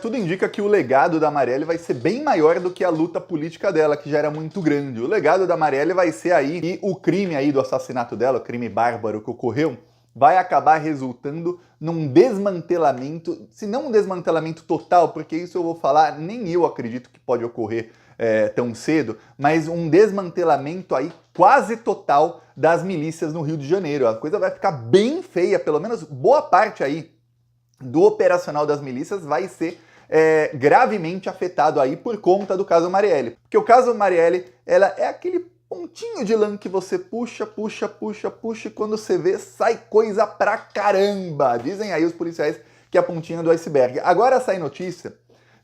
Tudo indica que o legado da Marielle vai ser bem maior do que a luta política dela, que já era muito grande. O legado da Marielle vai ser aí, e o crime aí do assassinato dela, o crime bárbaro que ocorreu, vai acabar resultando num desmantelamento, se não um desmantelamento total, porque isso eu vou falar, nem eu acredito que pode ocorrer tão cedo, mas um desmantelamento aí quase total das milícias no Rio de Janeiro. A coisa vai ficar bem feia, pelo menos boa parte aí do operacional das milícias vai ser gravemente afetado aí por conta do caso Marielle. Porque o caso Marielle, ela é aquele pontinho de lã que você puxa, puxa, puxa, puxa e quando você vê, sai coisa pra caramba. Dizem aí os policiais que é a pontinha do iceberg. Agora sai notícia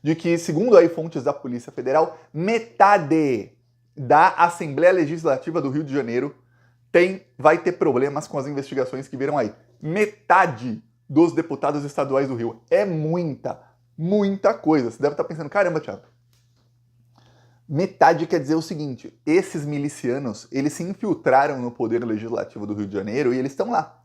de que, segundo aí fontes da Polícia Federal, metade da Assembleia Legislativa do Rio de Janeiro vai ter problemas com as investigações que viram aí. Metade dos deputados estaduais do Rio. É muita coisa. Você deve estar pensando, caramba, Thiago. Metade quer dizer o seguinte, esses milicianos, eles se infiltraram no poder legislativo do Rio de Janeiro e eles estão lá.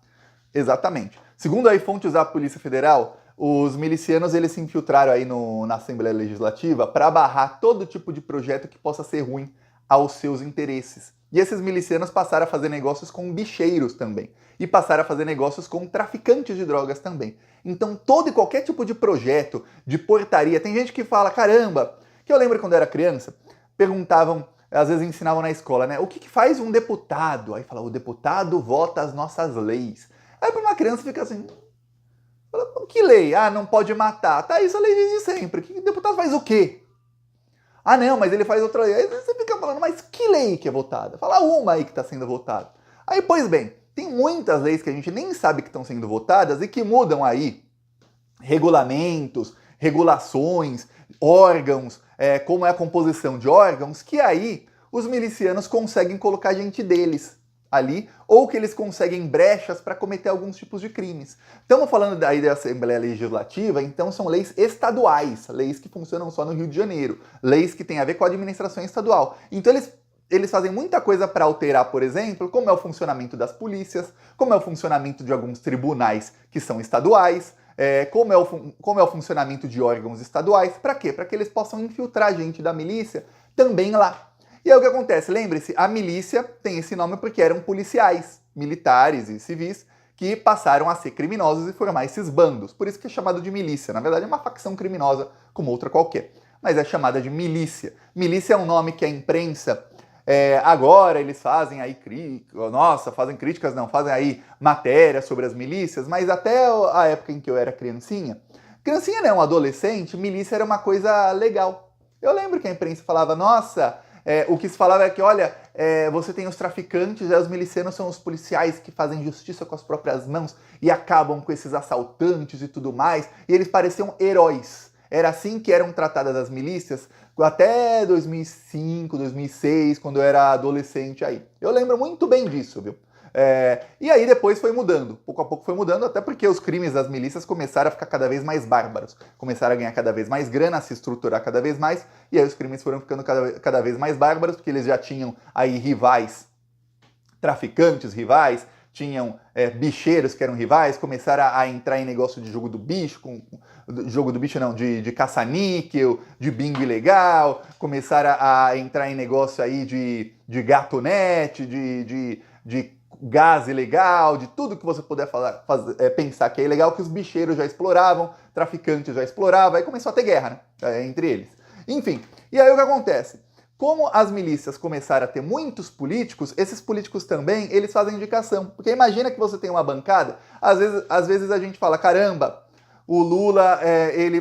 Exatamente. Segundo aí fontes da Polícia Federal, os milicianos eles se infiltraram aí na Assembleia Legislativa para barrar todo tipo de projeto que possa ser ruim aos seus interesses. E esses milicianos passaram a fazer negócios com bicheiros também. E passaram a fazer negócios com traficantes de drogas também. Então todo e qualquer tipo de projeto, de portaria, tem gente que fala, caramba, que eu lembro quando eu era criança, perguntavam, às vezes ensinavam na escola, né? O que faz um deputado? Aí fala, o deputado vota as nossas leis. Aí para uma criança fica assim, que lei? Ah, não pode matar. Tá, isso é a lei desde sempre. O deputado faz o quê? Ah, não, mas ele faz outra lei. Aí você fica falando, mas que lei que é votada? Fala uma aí que está sendo votada. Aí, pois bem, tem muitas leis que a gente nem sabe que estão sendo votadas e que mudam aí regulamentos, regulações, órgãos, como é a composição de órgãos, que aí os milicianos conseguem colocar gente deles ali, ou que eles conseguem brechas para cometer alguns tipos de crimes. Estamos falando daí da Assembleia Legislativa, então são leis estaduais, leis que funcionam só no Rio de Janeiro, leis que têm a ver com a administração estadual. Então eles fazem muita coisa para alterar, por exemplo, como é o funcionamento das polícias, como é o funcionamento de alguns tribunais que são estaduais, como é o funcionamento de órgãos estaduais. Para quê? Para que eles possam infiltrar gente da milícia também lá. E aí o que acontece? Lembre-se, a milícia tem esse nome porque eram policiais, militares e civis que passaram a ser criminosos e formar esses bandos. Por isso que é chamado de milícia. Na verdade é uma facção criminosa como outra qualquer, mas é chamada de milícia. Milícia é um nome que a imprensa, agora eles fazem aí fazem críticas, não, fazem aí matérias sobre as milícias, mas até a época em que eu era criancinha não, adolescente, milícia era uma coisa legal. Eu lembro que a imprensa falava, nossa, o que se falava é que, olha, você tem os traficantes, os milicianos são os policiais que fazem justiça com as próprias mãos e acabam com esses assaltantes e tudo mais, e eles pareciam heróis. Era assim que eram tratadas as milícias até 2005, 2006, quando eu era adolescente aí. Eu lembro muito bem disso, viu? E aí depois foi mudando, pouco a pouco foi mudando, até porque os crimes das milícias começaram a ficar cada vez mais bárbaros, começaram a ganhar cada vez mais grana, a se estruturar cada vez mais, e aí os crimes foram ficando cada vez mais bárbaros, porque eles já tinham aí rivais, traficantes rivais, tinham bicheiros que eram rivais, começaram a entrar em negócio de jogo do bicho, de caça-níquel, de bingo ilegal, começaram a entrar em negócio aí de gatonete, de gás ilegal, de tudo que você puder pensar que é ilegal, que os bicheiros já exploravam, traficantes já exploravam, aí começou a ter guerra, né, entre eles. Enfim, e aí o que acontece? Como as milícias começaram a ter muitos políticos, esses políticos também, eles fazem indicação. Porque imagina que você tem uma bancada, às vezes a gente fala, caramba, o Lula, ele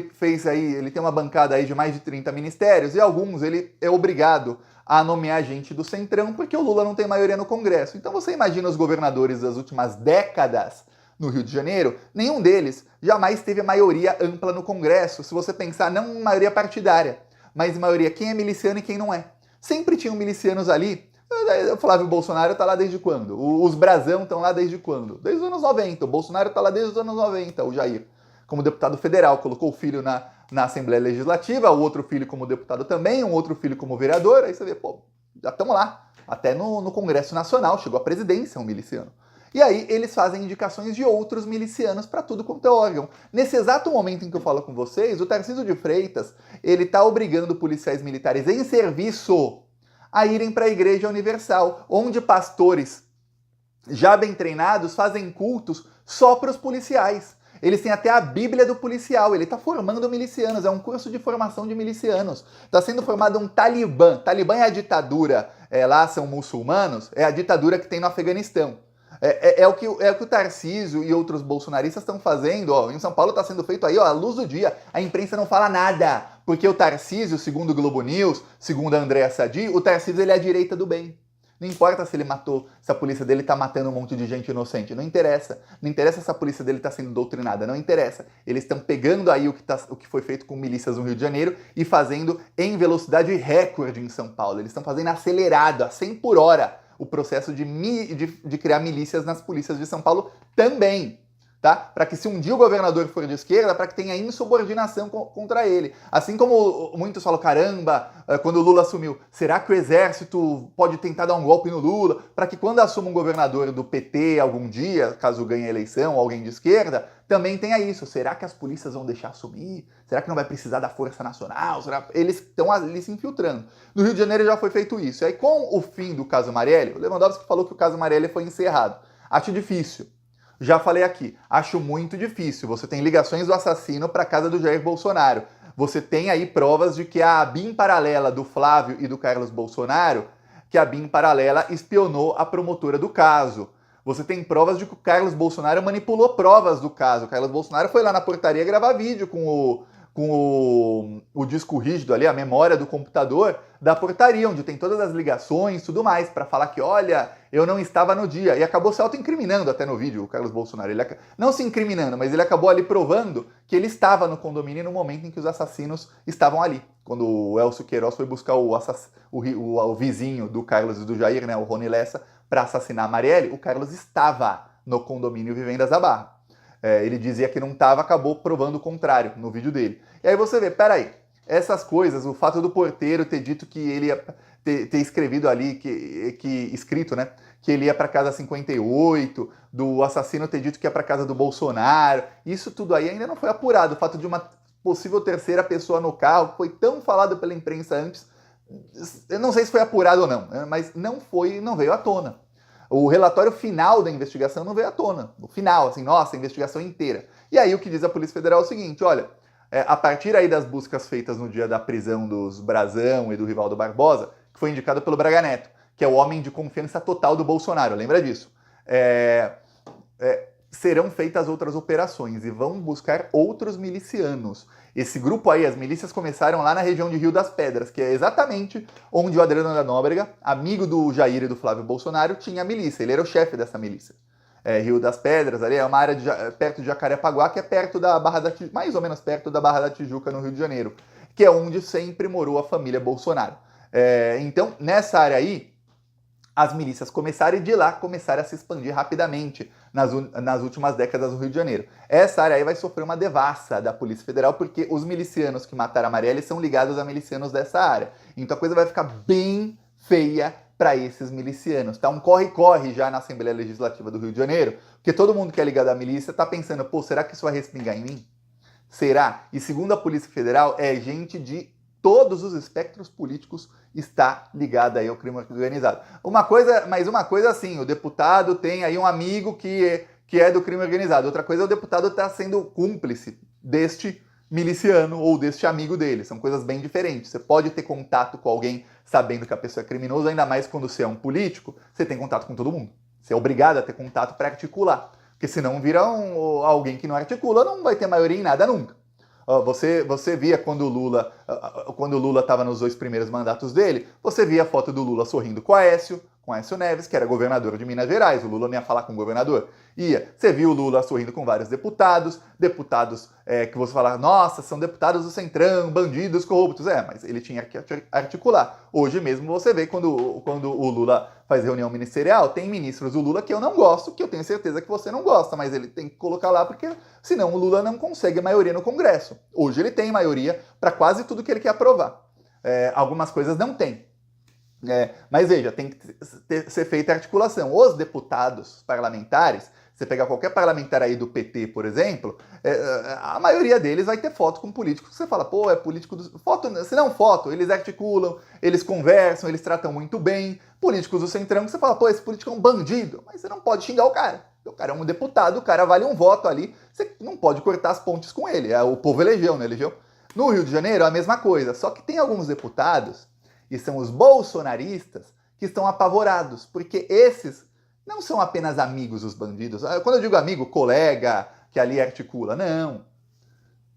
tem uma bancada aí de mais de 30 ministérios, e alguns ele é obrigado a nomear gente do Centrão, porque o Lula não tem maioria no Congresso. Então você imagina os governadores das últimas décadas no Rio de Janeiro, nenhum deles jamais teve maioria ampla no Congresso, se você pensar não em maioria partidária, mas em maioria quem é miliciano e quem não é. Sempre tinham milicianos ali. O Flávio Bolsonaro tá lá desde quando? Os Brazão estão lá desde quando? Desde os anos 90. O Bolsonaro tá lá desde os anos 90, o Jair. Como deputado federal, colocou o filho na Assembleia Legislativa, o outro filho como deputado também, um outro filho como vereador, aí você vê, pô, já estão lá. Até no Congresso Nacional, chegou à presidência um miliciano. E aí eles fazem indicações de outros milicianos para tudo quanto é órgão. Nesse exato momento em que eu falo com vocês, o Tarcísio de Freitas, ele tá obrigando policiais militares em serviço a irem para a Igreja Universal, onde pastores já bem treinados fazem cultos só para os policiais. Eles têm até a Bíblia do policial, ele está formando milicianos, é um curso de formação de milicianos. Está sendo formado um Talibã. Talibã é a ditadura, lá são muçulmanos, é a ditadura que tem no Afeganistão. É o que o Tarcísio e outros bolsonaristas estão fazendo, ó. Em São Paulo está sendo feito aí, ó, à luz do dia. A imprensa não fala nada, porque o Tarcísio, segundo o Globo News, segundo a Andréa Sadi, o Tarcísio ele é a direita do bem. Não importa se ele matou, se a polícia dele tá matando um monte de gente inocente, não interessa. Não interessa se a polícia dele tá sendo doutrinada, não interessa. Eles estão pegando aí o que foi feito com milícias no Rio de Janeiro e fazendo em velocidade recorde em São Paulo. Eles estão fazendo acelerado, a 100 por hora, o processo de criar milícias nas polícias de São Paulo também. Tá? Para que se um dia o governador for de esquerda, para que tenha insubordinação contra ele. Assim como muitos falam, caramba, quando o Lula assumiu, será que o exército pode tentar dar um golpe no Lula? Para que quando assuma um governador do PT algum dia, caso ganhe a eleição, alguém de esquerda, também tenha isso. Será que as polícias vão deixar assumir? Será que não vai precisar da Força Nacional? Eles estão ali se infiltrando. No Rio de Janeiro já foi feito isso. E aí com o fim do caso Marielle, o Lewandowski falou que o caso Marielle foi encerrado. Acho difícil. Já falei aqui, acho muito difícil. Você tem ligações do assassino para a casa do Jair Bolsonaro. Você tem aí provas de que a BIM paralela do Flávio e do Carlos Bolsonaro, que a BIM paralela espionou a promotora do caso. Você tem provas de que o Carlos Bolsonaro manipulou provas do caso. O Carlos Bolsonaro foi lá na portaria gravar vídeo com o disco rígido ali, a memória do computador da portaria, onde tem todas as ligações e tudo mais, para falar que, olha, eu não estava no dia. E acabou se auto-incriminando até no vídeo, o Carlos Bolsonaro. Ele não se incriminando, mas ele acabou ali provando que ele estava no condomínio no momento em que os assassinos estavam ali. Quando o Elcio Queiroz foi buscar o vizinho do Carlos e do Jair, né, o Rony Lessa, para assassinar a Marielle, o Carlos estava no condomínio Vivendas da Barra. Ele dizia que não estava, acabou provando o contrário no vídeo dele. E aí você vê, peraí, essas coisas, o fato do porteiro ter dito que ele ia ter escrevido ali, escrito, né, que ele ia para casa 58, do assassino ter dito que ia para casa do Bolsonaro, isso tudo aí ainda não foi apurado. O fato de uma possível terceira pessoa no carro foi tão falado pela imprensa antes, eu não sei se foi apurado ou não, mas não veio à tona. O relatório final da investigação não veio à tona. O final, assim, nossa, a investigação inteira. E aí o que diz a Polícia Federal é o seguinte, olha, a partir aí das buscas feitas no dia da prisão dos Brazão e do Rivaldo Barbosa, que foi indicado pelo Braga Neto, que é o homem de confiança total do Bolsonaro, lembra disso? Serão feitas outras operações e vão buscar outros milicianos. Esse grupo aí, as milícias começaram lá na região de Rio das Pedras, que é exatamente onde o Adriano da Nóbrega, amigo do Jair e do Flávio Bolsonaro, tinha a milícia. Ele era o chefe dessa milícia. Rio das Pedras, ali é uma área perto de Jacarepaguá, que é perto da Barra da Tijuca, mais ou menos perto da Barra da Tijuca, no Rio de Janeiro, que é onde sempre morou a família Bolsonaro. Então, nessa área aí, as milícias começaram e de lá começaram a se expandir rapidamente nas últimas décadas no Rio de Janeiro. Essa área aí vai sofrer uma devassa da Polícia Federal porque os milicianos que mataram a Marielle são ligados a milicianos dessa área. Então a coisa vai ficar bem feia para esses milicianos. Tá um corre-corre já na Assembleia Legislativa do Rio de Janeiro, porque todo mundo que é ligado à milícia tá pensando, pô, será que isso vai respingar em mim? Será? E segundo a Polícia Federal, é gente de todos os espectros políticos está ligada aí ao crime organizado. Uma coisa assim, o deputado tem aí um amigo que é do crime organizado. Outra coisa é o deputado estar sendo cúmplice deste miliciano ou deste amigo dele. São coisas bem diferentes. Você pode ter contato com alguém sabendo que a pessoa é criminosa, ainda mais quando você é um político, você tem contato com todo mundo. Você é obrigado a ter contato para articular. Porque senão vira alguém que não articula, não vai ter maioria em nada nunca. Você via quando o Lula estava nos 2 primeiros mandatos dele, você via a foto do Lula sorrindo com Aécio Neves, que era governador de Minas Gerais. O Lula não ia falar com o governador. Você viu o Lula sorrindo com vários deputados que você fala, nossa, são deputados do Centrão, bandidos corruptos. Mas ele tinha que articular. Hoje mesmo você vê quando o Lula faz reunião ministerial, tem ministros do Lula que eu não gosto, que eu tenho certeza que você não gosta, mas ele tem que colocar lá porque senão o Lula não consegue a maioria no Congresso. Hoje ele tem maioria para quase tudo que ele quer aprovar. Algumas coisas não tem. Mas veja, tem que ser feita a articulação. Os deputados parlamentares, você pegar qualquer parlamentar aí do PT, por exemplo, a maioria deles vai ter foto com políticos que você fala, pô, é político do... Foto, se não foto, eles articulam, eles conversam, eles tratam muito bem. Políticos do Centrão que você fala, pô, esse político é um bandido, mas você não pode xingar o cara. O cara é um deputado, o cara vale um voto ali, você não pode cortar as pontes com ele. O povo elegeu, né? Elegeu. No Rio de Janeiro é a mesma coisa, só que tem alguns deputados, e são os bolsonaristas, que estão apavorados, porque esses não são apenas amigos dos bandidos. Quando eu digo amigo, colega, que ali articula, não.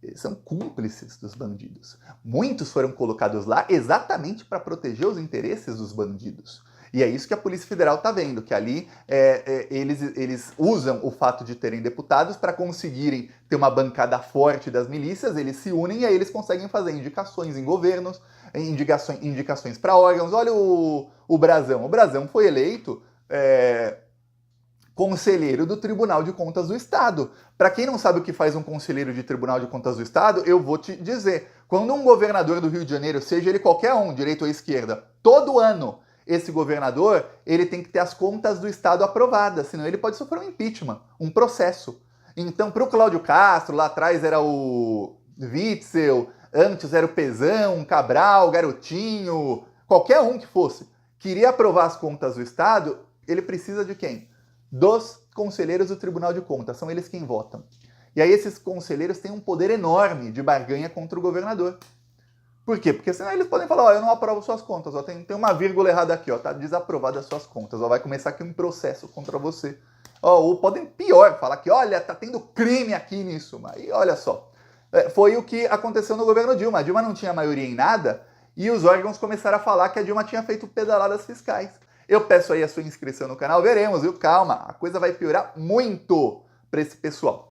Eles são cúmplices dos bandidos. Muitos foram colocados lá exatamente para proteger os interesses dos bandidos. E é isso que a Polícia Federal está vendo, que ali eles usam o fato de terem deputados para conseguirem ter uma bancada forte das milícias, eles se unem e aí eles conseguem fazer indicações em governos, indicações para órgãos. Olha o Brazão. O Brazão foi eleito conselheiro do Tribunal de Contas do Estado. Para quem não sabe o que faz um conselheiro de Tribunal de Contas do Estado, eu vou te dizer. Quando um governador do Rio de Janeiro, seja ele qualquer um, direita ou esquerda, todo ano esse governador, ele tem que ter as contas do Estado aprovadas, senão ele pode sofrer um impeachment, um processo. Então, para o Cláudio Castro, lá atrás era o Witzel, antes era o Pezão, Cabral, Garotinho, qualquer um que fosse, queria aprovar as contas do Estado, ele precisa de quem? Dos conselheiros do Tribunal de Contas, são eles quem votam. E aí esses conselheiros têm um poder enorme de barganha contra o governador. Por quê? Porque senão eles podem falar, eu não aprovo suas contas, tem uma vírgula errada aqui, tá desaprovada as suas contas, vai começar aqui um processo contra você. Ou podem, pior, falar que, olha, tá tendo crime aqui nisso. Aí, olha só, foi o que aconteceu no governo Dilma. A Dilma não tinha maioria em nada e os órgãos começaram a falar que a Dilma tinha feito pedaladas fiscais. Eu peço aí a sua inscrição no canal, veremos, viu? Calma, a coisa vai piorar muito para esse pessoal.